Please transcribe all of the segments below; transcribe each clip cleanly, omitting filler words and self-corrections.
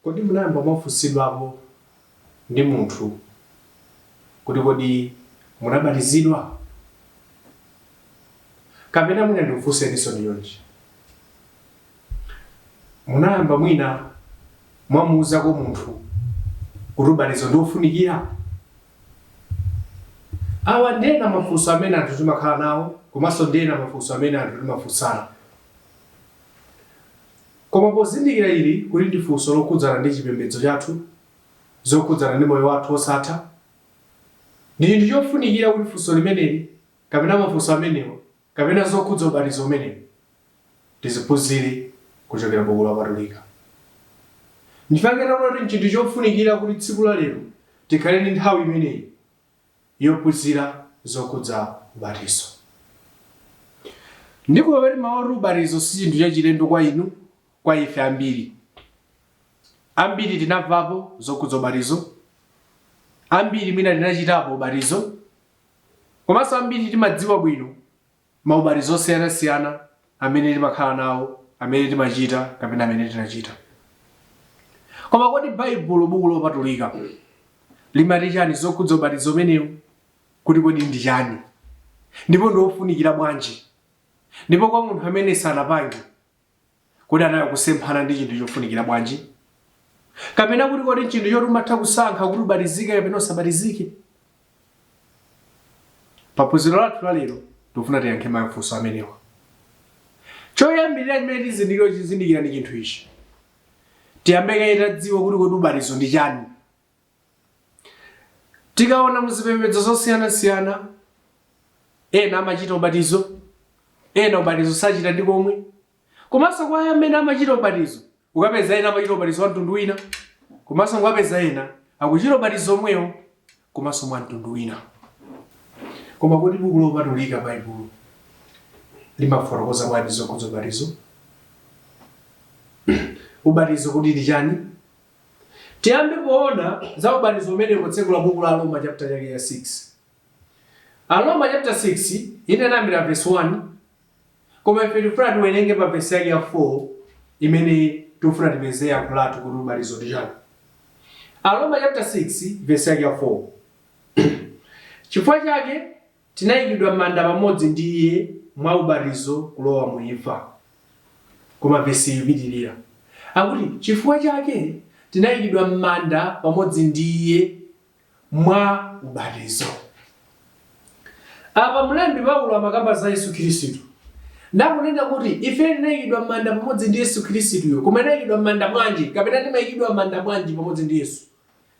Kodi munayamba mwafunsidwapo ndi munthu kuti kodi munabatizidwa? Kapena mwina ndikufunseniso ndiyonji. Munayamba mwina mwamuwuzako munthu kuti ubatizo ndiofunikira? Awa ndena mafunso amene anthu timakhala nawo, komanso ndena mafunso amene anthu timafunsana. Koma pozindikira ili kuti ndi funso lokhudzana ndi chipembedzo chathu, zokhudzana ndi moyo wathu osatha, ndi chinthu chofunikira kuti funso limeneli, kapena mafunso amenewa, kapena zokhudza ubatizo umenewu, tiziphunzire kuchokera m'buku lopatulika. Ndifake taona kuti chinthu chofunikira kuti tsiku la lero tikhale ndi nthawi imeneyi yophunzira zokhudza ubatizo. Ndikuwa kuti mawu ubatizo si chinthu chachilendo kwa inu, kwa ife ambiri. Ambiri tinamvapo zokhudza ubatizo, ambiri mwina tinachitapo ubatizo, komanso ambiri timadziwa bwino maubatizo osiyanasiyana amene timakhala nawo, amene timachita kapena amene tinachita. Koma kodi Baibulo buku lopatulika limati chani zokhudza ubatizo umenewu? Kuti kodi ndi chani? Ndipo ndiofunikira bwanji? Ndipo kwa munthu amene sanapange, kodi anakusemphana ndi chinthu chofunikira bwanji? Kapena kuti kodi chinthu choti umatha kusankha kuti ubatizike kapena usabatizike? Paphunziro lathu la lero tikufuna tiyankhe mafunso amenewa. Choyambirira chimene tizindikira ndi chinthu ichi, tiyambeke tadziwa kuti kodi ubatizo ndi chani. Tikaona muzipembedzo zosiyanasiyana, ena amachita ubatizo, ena ubatizo sachita ndi komwe. Komanso kwa amene amachita ubatizo, ukapeza ena amachita ubatizo wa mtundu wina, komanso ukapeza ena akuchita ubatizo omwewo, komanso mwa mtundu wina. Koma kodi buku lopatulika Baibulo limafotokoza bwanji zokhudza ubatizo? Ubatizo kodi ndi chani? Tiyambe kuona za ubatizo umene kutsekula buku la Roma chapter chake ya 6. Roma chapter 6 inayambira verse 1, koma ife tikufuna tiwerenge pa verse yake ya 4 imene tikufuna tipeze yankho lathu kuti ubatizo ndi chani. Roma chapter 6 verse yake ya 4. Chifukwa chake tinayikidwa m'manda pamodzi ndi iye mwa ubatizo kulowa mu imfa. Koma verse ipitirira akuti chifukwa chake tinayikidwa m'manda pamodzi ndi iye mwa ubatizo. Apa mlembi Paulo amakamba za Yesu Khristu. Ndakunena kuti ife tinayikidwa m'manda pamodzi ndi Yesu Khristuyo. Koma tinayikidwa m'manda bwanji? Kapena timayikidwa m'manda bwanji pamodzi ndi Yesu?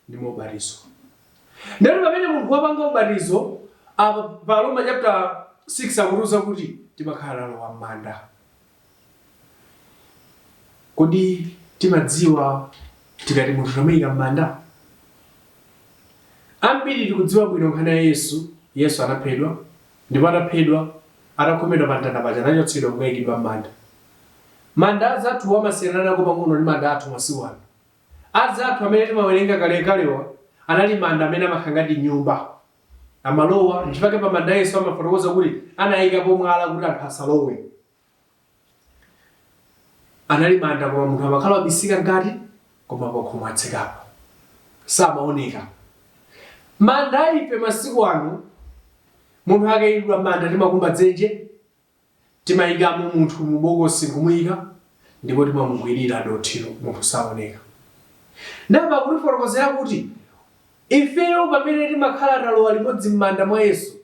Ndi mu ubatizo. Ndero pamene munthu wapanga ubatizo, apa pa Roma chapter 6 akuruza kuti timakhala lowa m'manda. Kodi timadziwa tikati munthu tamayika m'manda? Ambiri tikudziwa bwino nkhani ya Yesu anaphedwa, ndipo ataphedwa, atakhomedwa pa mtanda paja anachotsedwa kukayikidwa m'manda. Manda azathu amasiyanana pang'ono ndi manda athu masiku ano. Azathu amene timawerenga kalekalewa anali manda amene amakhala ngati nyumba. Amalowa, nchifukwa pa manda Yesu amafotokoza kuti anayikapo mwala kuti anthu asalowe. Anali manda koma munthu amakhala wabisika ngati, koma pakhomo atsekapo, samaoneka. Manda ife masiku ano, munthu akayikidwa m'manda timakumba dzenje, timayikamo munthu mu bokosi kumuyika, ndipo timamugwirira dothiro munthu saoneka. Ndaba kutifotokozera kuti ifeyo pamene timakhala talowa limodzi m'manda mwa Yesu,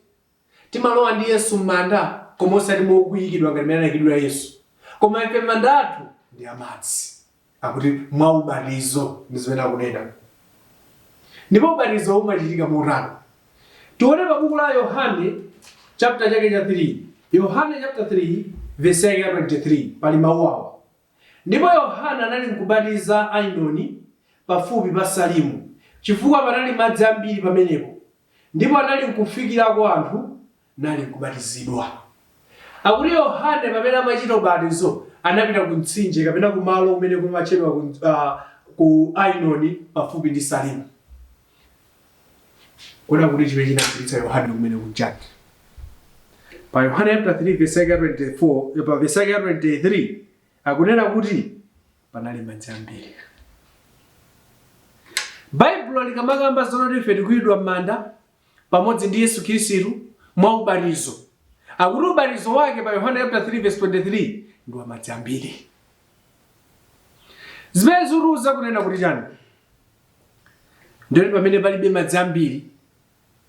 timalowa ndi Yesu m'manda, koma osati mokuyikidwa ngati mmene anayikidwira Yesu. Koma ife manda athu ndi amadzi, akuti mwa ubatizo ndi zimene akunena. Ndipo ubatizo umachitika motani? Tione pa buku la Yohane chapter chake cha 3. Yohane chapter 3 verse yake ya 23 pali mawu awa. Ndipo Yohane anali nkubatiza Ainoni pafupi pa Salimu, chifukwa panali madzi ambiri pamenepo. Ndipo anali nkufikirako anthu nali nkubatizidwa. Akuti Yohane pamene amachita ubatizo anapita ku mtsinje kapena ku malo umene kumatchedwa ku Ainoni pafupi ndi Salimu. Kuna kuti chimene chinapititsa Yohane kumene kunjani. Pa Yohane chapter 3 verse 24, pa verse 23 akunena kuti panali madzi ambiri. Baibulo likamakamba zonoti ife tikuyidwa m'manda pamodzi ndi Yesu Khristu mwa ubatizo. Akuti ubatizo wake pa Yohana 3:23 ndi wamadzi ambiri. Zimene zikuruza kunena kuti chani? Ndiyoti pamene palibe madzi ambiri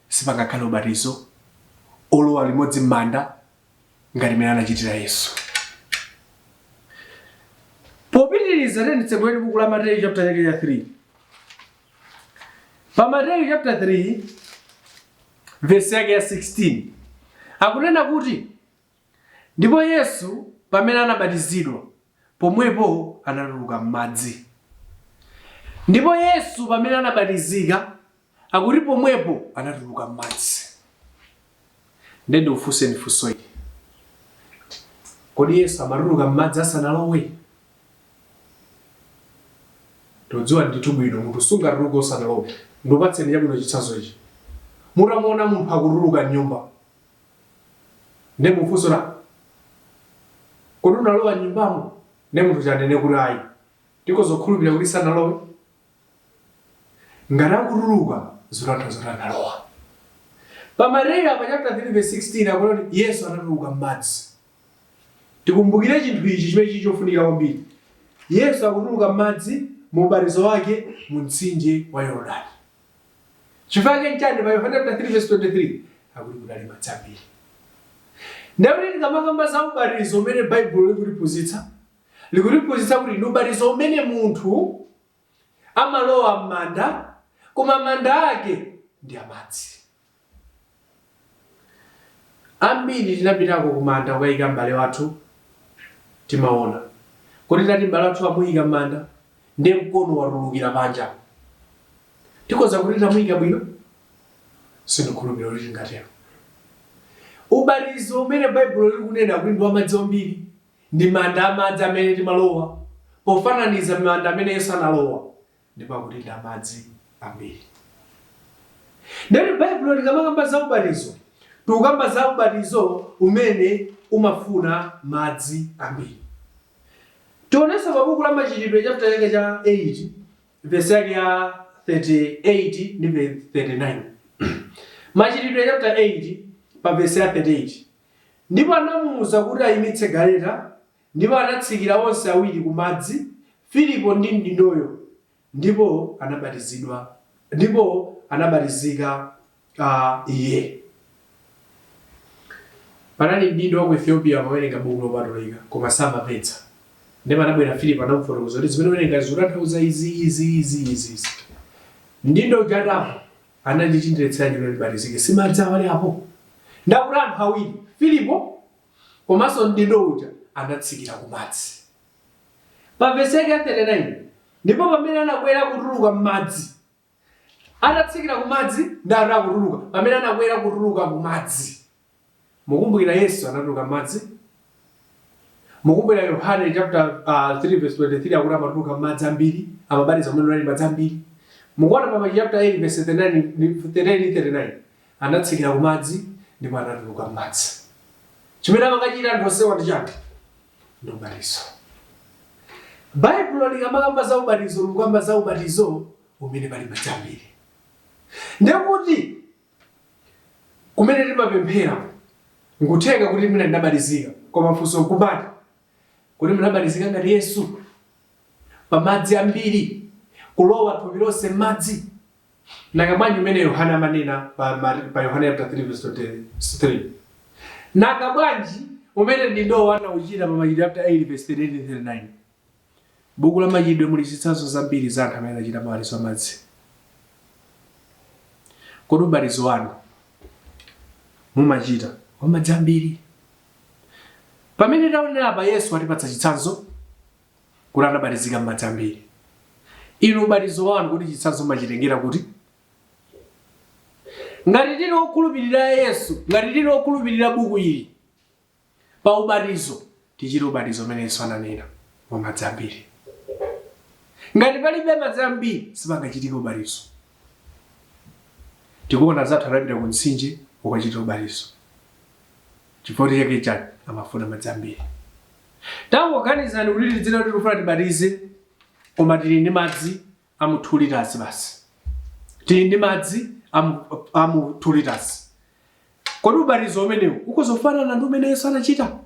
sipangakhale ubatizo olowa limodzi m'manda ngati mmene anachitira Yesu. Popitiriza tiyeni buku la Mateyu chapter 3. Pa Mateyu chapter 3 verse yake ya 16 akunena kuti ndipo Yesu pamene anabatizidwa pomwepo anatuluka m'madzi. Ndipo Yesu pamene anabatizika akuti pomwepo anatuluka m'madzi. Ndende ufunse ndifunso ili. Kodi Yesu amatuluka m'madzi asanalowe? Todziwa ndithu bwino munthu sungatuluke osanalowe. Ndopatseni chabwino chitsanzo ichi. Mutamuona munthu akutuluka m'nyumba. Ndi mufunso la. Kodi unalowa m'nyumbamo? Ndi munthu chanene kuti ayi. Tikozokhulupirira kuti sanalowe. Ngati akutuluka zotanthauza analowa. Pa Mateyu pa chapter 3:16 akuti Yesu anatuluka m'madzi. Tikumbukire chinthu ichi chimene chofunika kwambiri. Yesu akutuluka m'madzi mu ubatizo wake mu mtsinje wa Yorodani. Chifukwa chani pa Yohana 3:23 akuti kunali madzi ambiri. Ndawuli ndikamakamba za ubatizo umene Baibulo likutiphunzitsa kuti ndi ubatizo umene munthu amalowa m'manda koma manda ake ndi amadzi. Ambiri tinapitako kumanda kukayika m'bale wathu timaona. Kuti tati m'bale wathu amuyika m'manda ndi mkono watulukira panja. Tikoza kuti tamuyika bwino? Sindikukhulupirira kuti tingatero. Ubatizo umene Baibulo likunena kuti ndi wamadzi ambiri ndi manda amadzi amene timalowa. Pofananiza manda amene Yesu analowa ndipo akuti ndi amadzi ambiri. Ndani Baibulo likamakamba za ubatizo tukamba za ubatizo umene umafuna madzi ambiri. Tionesa pa buku la Machitidwe chapter yake cha 8 verse yake ya 38 ndi 39. Machitidwe chapter 8 pa verse ya 38. Ndipo anamuwuza kuti ayimitse galeta ndipo anatsikira onse awiri ku madzi, Filipo ndi mdindoyo, ndipo anabatizika iye. Panali mdindo wa ku Ethiopia amawerenga buku lopatulika koma samapetsa. Ndipo anabwera Filipo anamufotokoza kuti zimene werenga zotanthauza izi. Mdindo ujatapo anandichindetsa njiro libatizike simadzi awali apo. Ndakuti anthu awiri Filipo komanso mdindo uja anatsikira ku madzi. Pa verse yake ya 39 ndipo pamene anakwera kutuluka m'madzi anatsikira ku madzi ndi akutuluka pamene anakwera kutuluka ku madzi. Mukumbukira Yesu anatuluka madzi. Mukumbukira Yohana chapter 3:23 akuti amatuluka madzi ambiri, amabatiza umene unali madzi ambiri. Mukuona pa chapter 8 verse 39 anatsikira ku madzi ndipo anatuluka madzi. Chimene amakachita anthu onsewa ndi chani? Ndi ubatizo. Baibulo likamakamba za ubatizo likukamba za ubatizo umene pali madzi ambiri. Ndekuti kumene timapemphera nkuthenga kuti mina ndabatizika koma funso nkubati kuti munabatizika ngati Yesu pa madzi ambiri kulowa thupi lonse madzi. Nanga bwanji umene Yohana amanena pa Yohana 3:23. Nanga bwanji umene ndindo anauchita pa Machitidwe 8:39. Buku la Machitidwe muli zitsanzo zambiri za anthu amene anachita ubatizo wa madzi. Kodi ubatizo wanu mumachita wa madzi ambiri? Pamene taonera pa Yesu atipatsa chitsanzo kuti anabatizika m'madzi ambiri. Inu ubatizo wanu kuti chitsanzo machitengera kuti? Ngati tili okhulupirira Yesu, ngati tili okhulupirira buku ili, pa ubatizo tichite ubatizo umene Yesu ananena wa madzi ambiri. Ngati palibe madzi ambiri sipangachitika ubatizo. Tikuona zathu anapita ku mtsinje ukachita ubatizo. Chifukwa chake chani amafuna madzi ambiri. Tangoganizani kuti dzina kuti tikufuna tibatize koma tili ndi madzi a mu 2 liters basi. tili ndi madzi amu 2 liters. Kodi ubatizo umenewu ukuzofanana ndi umene Yesu anachita?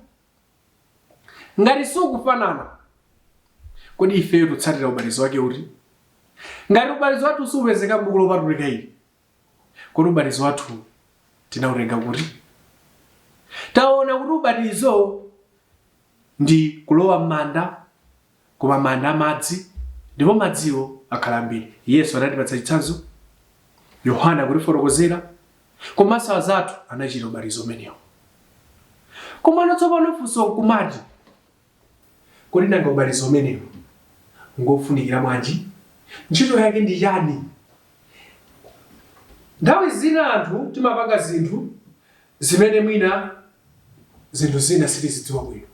Ngati sukufanana, kodi ifeyo tutsatira ubatizo wake uti? Ngati ubatizo wathu supezeka m'buku lopatulika ili, kodi ubatizo wathu tinautenga kuti? Taona kuti ubatizo ndi kulowa m'manda, koma manda amadzi, ndipo madziwo akhala ambiri. Yesu anatipatsa chitsanzo, Yohana kutifotokozera, komanso azathu anachita ubatizo umenewu. Koma tsopano funso kumati, kodi nanga ubatizo umenewu ngofunikira bwanji? Ntchito yake ndi chani? Nthawi zina anthu timapanga zinthu zimene mwina zinthu zina sitizidziwa bwino.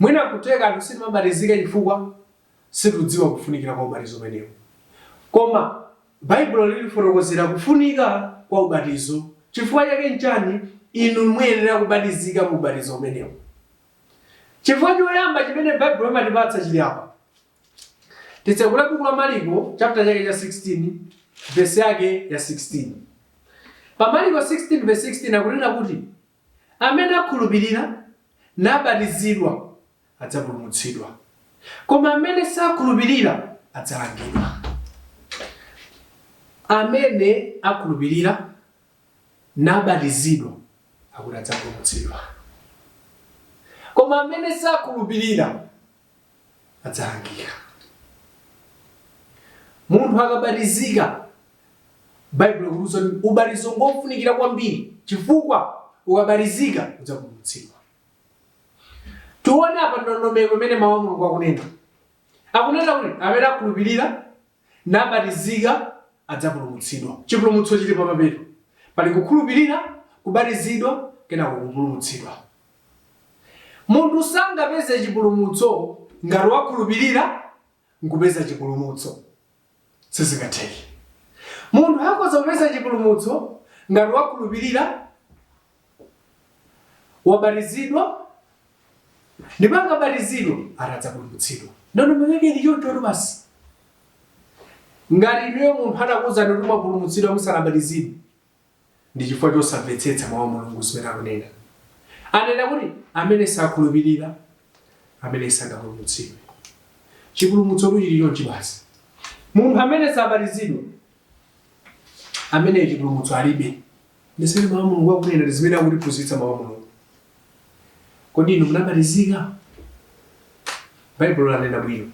Mwina kuteka anthu sitimabatizika chifukwa sitidziwa kufunikira kwa ubatizo umenewu. Koma Baibulo lilifotokozera kufunika kwa ubatizo. Chifukwa chake nchani inu muyenera kubatizika mu ubatizo umenewu? Chifukwa choyamba chimene Baibulo imatipatsa chili apa. Titsekula buku la Marko chapter chake cha 16 verse yake ya 16. Pa Marko 16 verse 16 akunena kuti amene akhulupirira nabatizidwa adzapulumutsidwa, koma amene sakhulupirira adzalangidwa. Amene akhulupirira nabatizidwa akuti adzapulumutsidwa, koma amene sakhulupirira adzalangidwa. Munthu akabatizika, Baibulo ikuti ubatizo ngofunikira kwambiri chifukwa ukabatizika udzapulumutsidwa. Tuone apa ndondomeko imene mawu a Mulungu akunena. Akunena kuti amene akhulupirira nabatizika adzapulumutsidwa. Chipulumutso chili pamapeto. Pali kukhulupirira, kubatizidwa, kenako kupulumutsidwa. Munthu sangapeze chipulumutso ngati wakhulupirira nkupeza chipulumutso. Sizingatheke. Munthu akhoza kupeza chipulumutso ngati wakhulupirira, wabatizidwa, ndipo akabatizidwa adzapulumutsidwa. Ndondomeko yake ndi choncho basi. Ngati inuyo munthu anakuwuzani kuti mwapulumutsidwa musanabatizidwe, ndi chifukwa chosamvetsetsa mawu a Mulungu zimene akunena. Anena kuti amene sakhulupirira, amene sangapulumutsidwe. Chipulumutso chili chonchi basi. Munthu amene sabatizidwa, amene chipulumutso alibe. Ndisene mawu a Mulungu akunena zimene akutiphunzitsa mawu a Mulungu. Kodi inu munabatizika? Baibulo lanena bwino,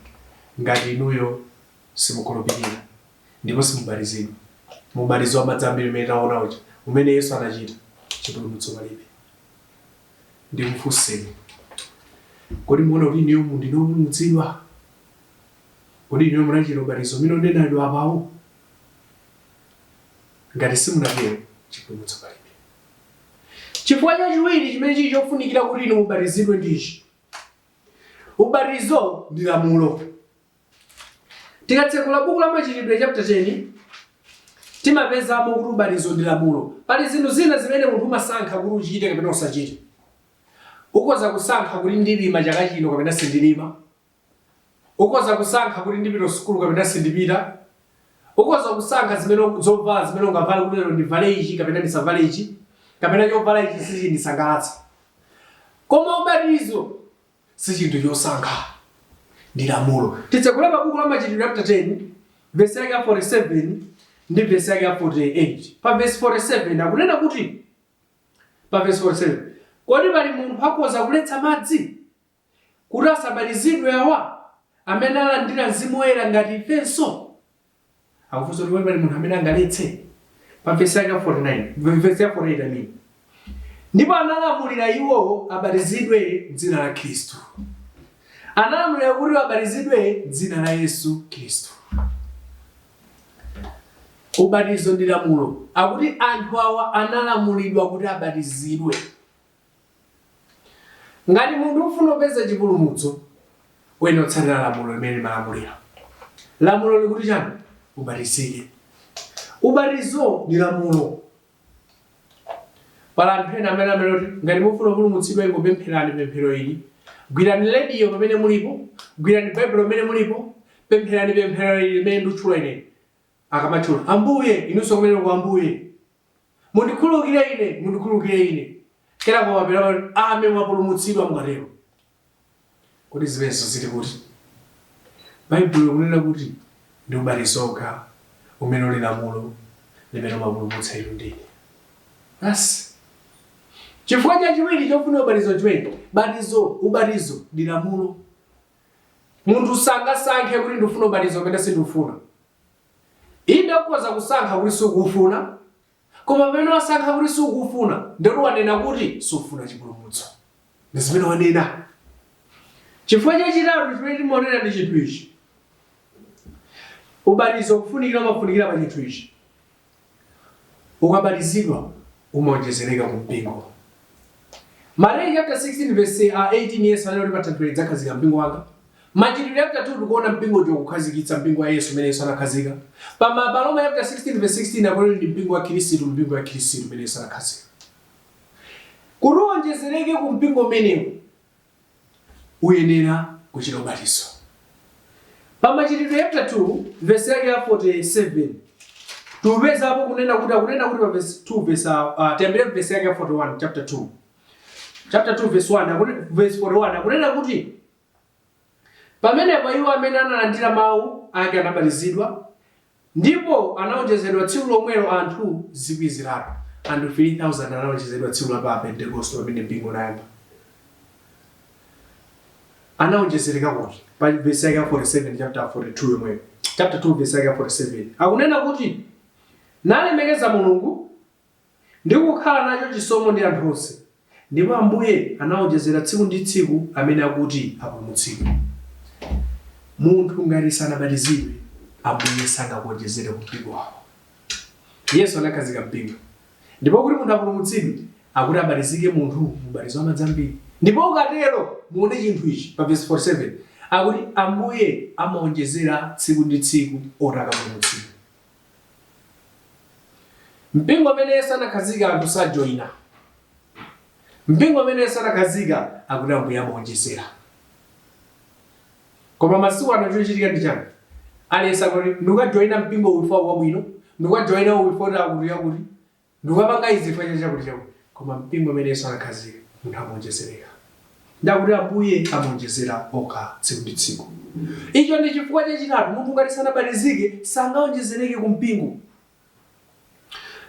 ngati inuyo simukhulupirira ndipo simubatizidwa, mubatizo wa madzi ambiri umene taona uja umene Yesu anachita, chipulumutso palibe. Ndikufunseni, kodi muona kuti inuyo ndinopulumutsidwa? Kodi inuyo munachita ubatizo umene unenedwa apawo? Ngati simunatero, chipulumutso palibe. Chifukwa chachiwiri chimene chili chofunikira kuti inu mubatizidwe ndichi. Ubatizo ndi lamulo. Tikatsekula buku la Machitidwe chapter 10, timapezamo kuti ubatizo ndi lamulo. Pali zinthu zina zimene munthu umasankha kuti uchite kapena usachite. Ukhoza kusankha kuti ndilima chaka chino kapena sindilima. Ukhoza kusankha kuti ndipita sukulu kapena sindipita. Ukhoza kusankha zimene zovala zimene ungavala kuti lero ndivale ichi kapena ndisavale ichi, kapena chovala ichi sichindisangalatsa. Koma ubatizo si chinthu chosankha, ndi lamulo. Titsekula pa buku la Machitidwe chapter 10 verse yake ya 47 ndi verse yake ya 48. Pa verse 47 akunena kuti, pa verse 47, kodi pali munthu akhoza kuletsa madzi kuti asabatizidwe awa amene alandira Mzimu Woyera ngati ifenso? Akufunsa kuti pali munthu amene angaletse. Pa verse yake ya 49, verse ya 48 amene. Ndipo analamulira iwo abatizidwe m'dzina la Khristu. Analamulira kuti abatizidwe m'dzina la Yesu Khristu. Ubatizo ndi lamulo. Akuti anthu awa analamulidwa kuti abatizidwe. Ngati munthu ufuna kupeza chipulumutso, wena utsatira lamulo limene malamulira. Lamulo likuti chani? Ubatizike. Ubatizo ndi lamulo. Pala anthu ena amene ameloti ngati mufuna kupulumutsidwa ingopempherani pemphero ili. Gwirani radio pamene mulipo, gwirani Baibulo pamene mulipo, pempherani pemphero ili limene ndikutchula ine. akamachula ambuye inunso kumene kwa ambuye mundikhululukire ine kera kwa mapera ame mwapulumutsidwa mukatero. Kodi zimenezo zili kuti Baibulo kunena kuti ndi ubatizo okha umene uli lamulo limene umapulumutsa inu ndine. Basi chifukwa chachiwiri chofuna ubatizo chimene ubatizo ndi lamulo. Munthu sangasankhe kuti ndifuna ubatizo kapena sindifuna. Inde ukhoza kusankha kuti sukufuna, koma pamene wasankha kuti sukufuna ndero wanena kuti sufuna chipulumutso. Ndi zimene wanena. Chifukwa chachitatu chimene timaonera ndi chinthu ichi. Ubatizo kufunikira umafunikira pa chinthu ichi. Ukabatizidwa umaonjezereka ku mpingo. Mateyu chapter 16 verse 18 Yesu anali patatuliza khazika mpingo wanga. Machitidwe chapter 2 tikuona mpingo chokukhazikitsa mpingo wa Yesu umene Yesu anakhazika. Pa Roma chapter 16 verse 16 akulero ndi mpingo wa Khristu umene Yesu anakhazika. Kuonjezereke ku mpingo umenewu uyenera kuchita ubatizo. Pa Machitidwe chapter 2 verse ya 47 tupeza hapo kunena kuti pa verse 2 verse tembele verse ya 41 chapter 2 verse 1 verse 41 akunena kuti pamene iwo amene analandira mawu ake anabatizidwa ndipo anaonjezedwa tsiku lomwelo anthu zikwiziratu anthu 3000 anaonjezedwa tsiku la Pentecost pamene mpingo unayamba. Anaonjezereka kuti pa verse ya 47 chapter 42 yomweyo chapter 2 verse ya 47 akunena kuti nalemekeza Mulungu ndi kukhala nacho chisomo ndi anthu onse ndipo Ambuye anaonjezera tsiku ndi tsiku amene akuti apulumutsidwe. Munthu ngati sanabatizidwe Ambuye sangakuonjezere mpingo wako. Yesu anakhazika mpingo ndipo kuti munthu apulumutsidwe akuti abatizike munthu mubatizo wa madzi ambiri. Ndipo ukatero muone chinthu ichi pa verse 47 akuti Ambuye amaonjezera tsiku ndi tsiku otakapulumutsidwa. Mpingo amene Yesu anakhazika anthu sajoina. Mpingo amene Yesu anakhazika akuti Ambuye amaonjezera. Koma masiku ano chochitika ndi chani? Aliyense akuti ndikujoina mpingo ufa wabwino, ndikujoina ufa kuti ndikupanga izi fanya chakuti. Koma mpingo amene Yesu anakhazika munthu amaonjezereka. Ndakuti Ambuye amaonjezera okha tsiku ndi tsiku. Icho ndi chifukwa chachitatu munthu ngati sanabatizike sangaonjezereke ku mpingo.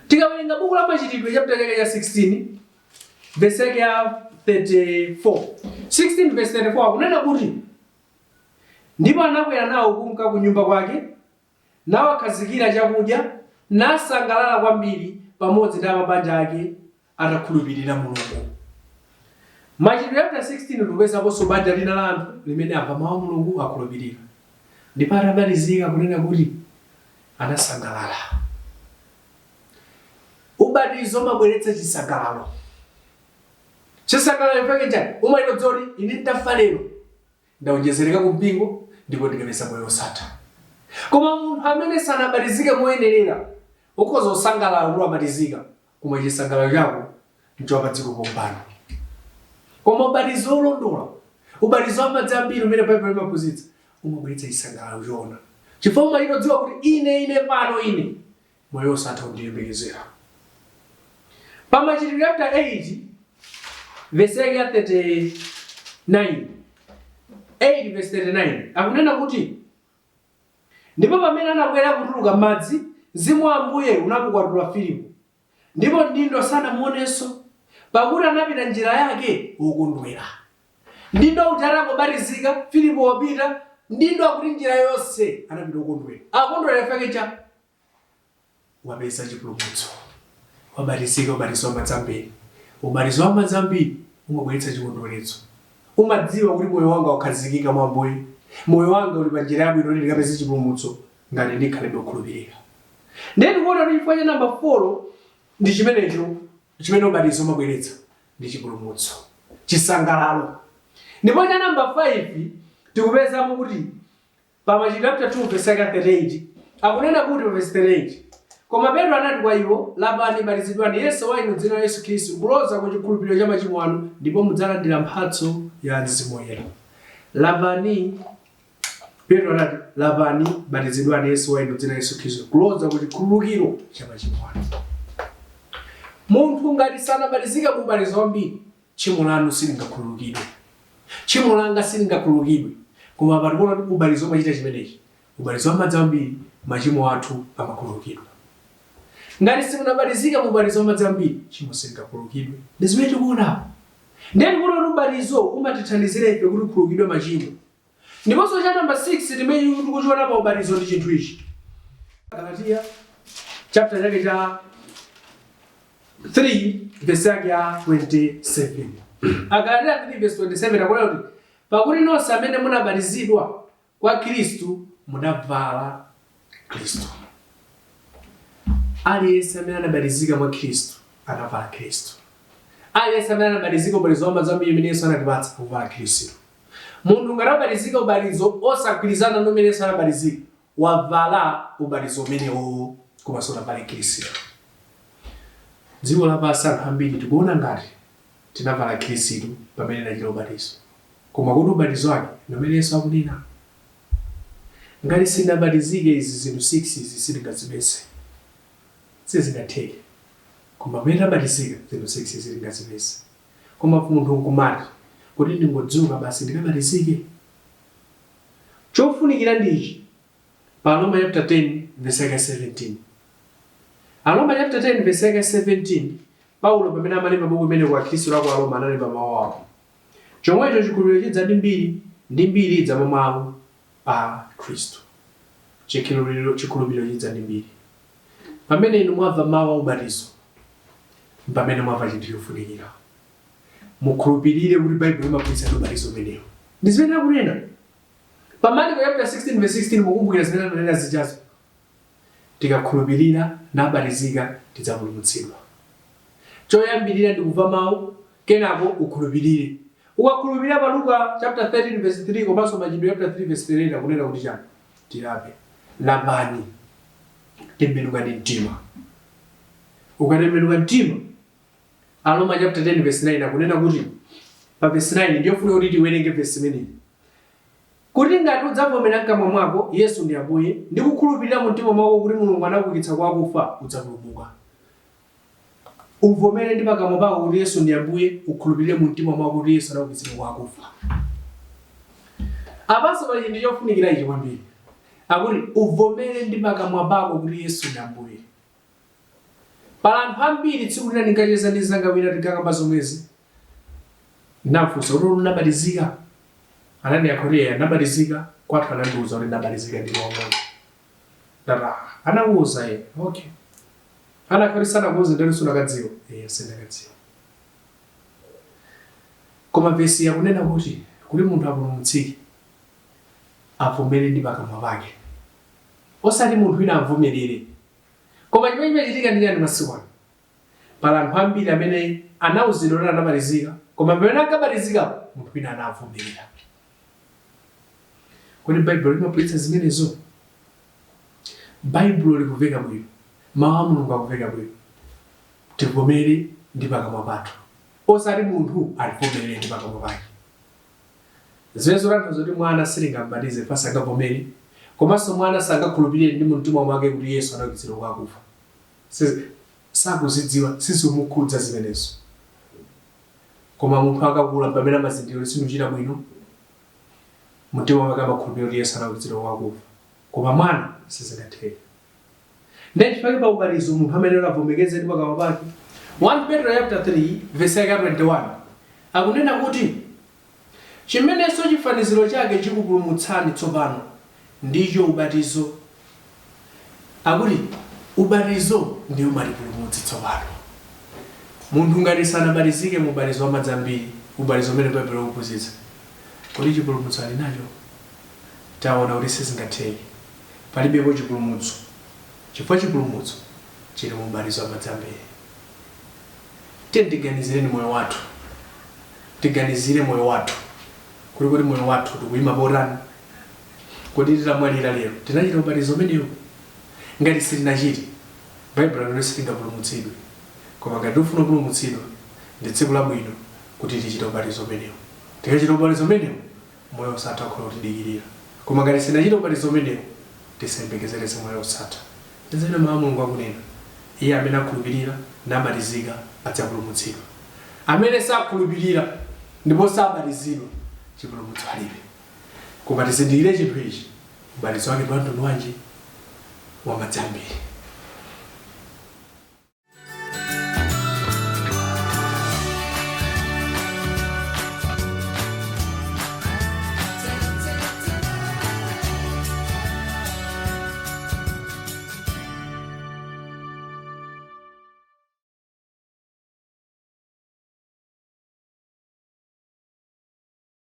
Tikawerenga buku la Machitidwe chapter ya 16 verse ya 34 16 verse 34 akunena kuti ndipo anakwera nawo kunka ku nyumba kwake nawakhazikira chakudya nasangalala kwambiri pamodzi ndi mabanja ake atakhulupirira Mulungu. Machitidwe chapter 16 tupeza banja lina la anthu limene amva mawu a Mulungu akhulupirira. Ndipo atabatizika kunena kuti anasangalala. Ubatizo umabweretsa chisangalalo. Chisangalalo chifukwa chani? Umayitodza kuti ine ndafa lero ndaonjezereka ku mpingo ndipo ndikapeza moyo osatha. Koma munthu amene sanabatizike moyenerera ukhoza kusangalala kuti wabatizika koma chisangalalo chako ndichowapadziko pompano. Koma ubatizo olondola, ubatizo wa madzi ambiri umene Baibulo limaphunzitsa umabweretsa chisangalalo choona. Chifukwa umayitodziwa kuti ine pano moyo osatha kundiyembekezera. Pa Machitidwe chapter 8 verse ya 39 8 verse 39 akunena kuti ndipo pamene anakwera kutuluka madzi mzimu wa Ambuye unamukwatula Filipo ndipo ndindo sanamuonenso pakuti anapita njira yake wokondwera. Ndindo utarabatizika Filipo wapita ndindo akuti njira yonse anapita wokondwera. Akondwera chifukwa cha wapeza chipulumutso. Wabatizika ubatizo wa madzi ambiri. Ubatizo wa madzi ambiri umabweretsa chikondweretso. Umadziwa kuti moyo wanga wakhazikika mwa Ambuye. Moyo wanga uli pa njira yabwino kuti ndikapeze chipulumutso ngati ndikhale wokhulupirika. Ndiye ndikuona kuti chifukwa cha number 4 ndi chimene ubatizo umabweretsa ndi chipulumutso, chisangalalo. Ndipo cha number 5 tikupezamo kuti pa Machitidwe chapter 2 verse 38 akunena kuti pa verse 38 koma Petro anati kwa iwo, lapani batizidwani Yesu wa inu dzina la Yesu Khristu kuloza ku chikhulupiriro cha machimo anu ndipo mudzalandira mphatso ya Mzimu Woyera. Lapani Petro anati lapani batizidwani Yesu wayenda dzina Yesu Khristu kuloza kuti chikhululukiro cha machimo anu. Munthu ngati sanabatizike mu ubatizo wambiri, tchimo lanu silingakhululukidwe. Tchimo langa silingakhululukidwe. Koma patikuona kuti ubatizo umachita chimenechi. Ubatizo wa madzi ambiri, machimo athu amakhululukidwa. Ngati simunabatizike mu ubatizo wa madzi ambiri, tchimo silingakhululukidwe. Ndi zimene tikuona. Ndiye kuti ubatizo umatithandizira ife kuti tikhululukidwe machimo. Ndiponso cha namba 6 timene tikuchiona pa ubatizo ndi chinthu ichi. Galatiya chapter chake cha 3 verse yake ya 27. Agalatiya 3 verse 27 akunena kuti pakuti nonse amene munabatizidwa kwa Khristu munavala Khristu. Aliyense amene anabatizika mwa Khristu anavala Khristu. Aliyense amene anabatizika ubatizo wa madzi ambiri imene Yesu anatipatsa kuvala Khristu. Munthu ngati abatizika ubatizo osagwirizana ndi umene Yesu anabatizika, wavala ubatizo umenewo koma sunavala Khristu. Dziko lapansi anthu ambiri tikuona ngati tinavala Khristu pamene tinachita ubatizo. Koma kuti ubatizo wake ndi umene Yesu akunena. Ngati sinabatizike izi zinthu 6 izi sitingazipeze. Sizingatheke. Koma pamene tabatizika zinthu 6 izi sitingazipeze. Koma munthu nkumati kuti ndingodzuka basi ndikabatizike. Chofunikira ndichi pa Roma chapter 10 verse 17. Roma chapter 10 verse 17, Paulo pamene amalemba buku limene kwa Khristu la kwa Roma analemba mawu awo. Chomwecho chikhulupiriro chidza ndi mbiri idza mwa mawu a Khristu. Chikhulupiriro chidza ndi mbiri. Pamene inu mwamva mawu a ubatizo, pamene mwamva chinthu chofunikira. Mukhulupirire kuti Bible imapulitsa ubatizo umenewo. Ndi zimene akunena. Pa Marko chapter 16 verse 16 mukumbukira zimene ananena zijazo. Tikakhulupirira nabatizika tidzapulumutsidwa. Choyambirira ndi kumva mawu, kenako ukhulupirire. Ukakhulupirira pa Luka chapter 13 verse 3 komanso Machitidwe chapter 3 verse 3 akunena kuti chani? Tilape. Lapani. Tembenuka mtima. Ukatembenuka mtima. Roma chapter 10 verse 9 akunena kuti pa verse 9 ndiyo funa kuti tiwerenge verse imeneyi. Kuti ngati udzavomera mkamwa mwako Yesu ndi Ambuye ndi kukhulupirira mu mtima mwako kuti Mulungu anaukitsa kwa akufa udzapulumuka. Uvomere ndi pakamwa pako kuti Yesu ndi Ambuye, ukhulupirire mu mtima mwako kuti Yesu anaukitsa kwa akufa. Apanso pali chinthu chofunikira ichi kwambiri. Akuti uvomere ndi pakamwa pako kuti Yesu ndi Ambuye. Pala anthu ambiri tsiku lina ndingacheza ndi zanga wina tikakamba zomwezi. Nafunsa kuti unabatizika? Anani yakorea nabatizika kwathu anandiuza kuti nabatizika ndi wang'ono. Dada anauza yeye. Okay. Anakhorisana kuuza ndani sunakadziwa. Sindakadziwa. Koma vesi yakunena kuti munthu apulumutsike avomere ndi pakamwa pake. Osati munthu wina avomerere. Koma chimene chitika ndi chani masiku ano? Pala anthu ambiri amene anauzidwa kuti anabatizika, koma pamene ankabatizika munthu wina anavomerera. Kodi Bible limapulitsa zimenezo? Bible likuveka bwino. Mawu a Mulungu akuveka bwino. Tivomere ndi pakamwa pathu. Osati munthu alivomerere ndi pakamwa pake. Zimenezo zoti zoti mwana silingambatize pasangavomere, komanso mwana sangakhulupirire ndi mtima mwake kuti Yesu anaukitsidwa kwa akufa. Sakuzidziwa, sizimukhudza zimenezo. Koma munthu akakula pamene amazindikira sinuchita bwino, mtima wake amakhulupirira kuti Yesu anaukitsidwa kwa akufa. Koma mwana sizingatheke. Ndiye chifukwa pa ubatizo munthu amene anavomekeza ndi pakamwa pake. 1 Petro chapter 3 verse 21 akunena kuti chimenenso chifaniziro chake chikupulumutsani tsopano ndicho ubatizo. Akuti ubatizo ndiyo matipulumutsi tsopano. Munthu ngati sanabatizike mu ubatizo wa madzi ambiri, ubatizo umene Bible ukuphunzitsa, kodi chipulumutso ali nacho? Taona kuti sizingatheke. Palibepo chipulumutso. Chifukwa chipulumutso chili mu ubatizo wa madzi ambiri. Tiganizireni moyo wathu. Tiganizire moyo wathu. Kuti moyo wathu tikuyima potani. Kodi titamwalira lero tinachita ubatizo umenewo? Ngati sitinachita, Bible inanena sitingapulumutsidwe. Koma ngati ufuna kupulumutsidwa, ndi tsiku labwino kuti tichite ubatizo umenewo. Tikachita ubatizo umenewo, moyo satha kutidikirira. koma ngati sinachita ubatizo umenewo tisayembekezereze moyo osatha. Nzene mawu a Mulungu akunena iye amene akhulupirira nabatizika adzapulumutsidwa, amene sakhulupirira ndipo sabatizidwa chipulumutso alibe. Koma tizindikire chinthu ichi, ubatizo wake ndi wa mtundu wanji? Wa madzi ambiri.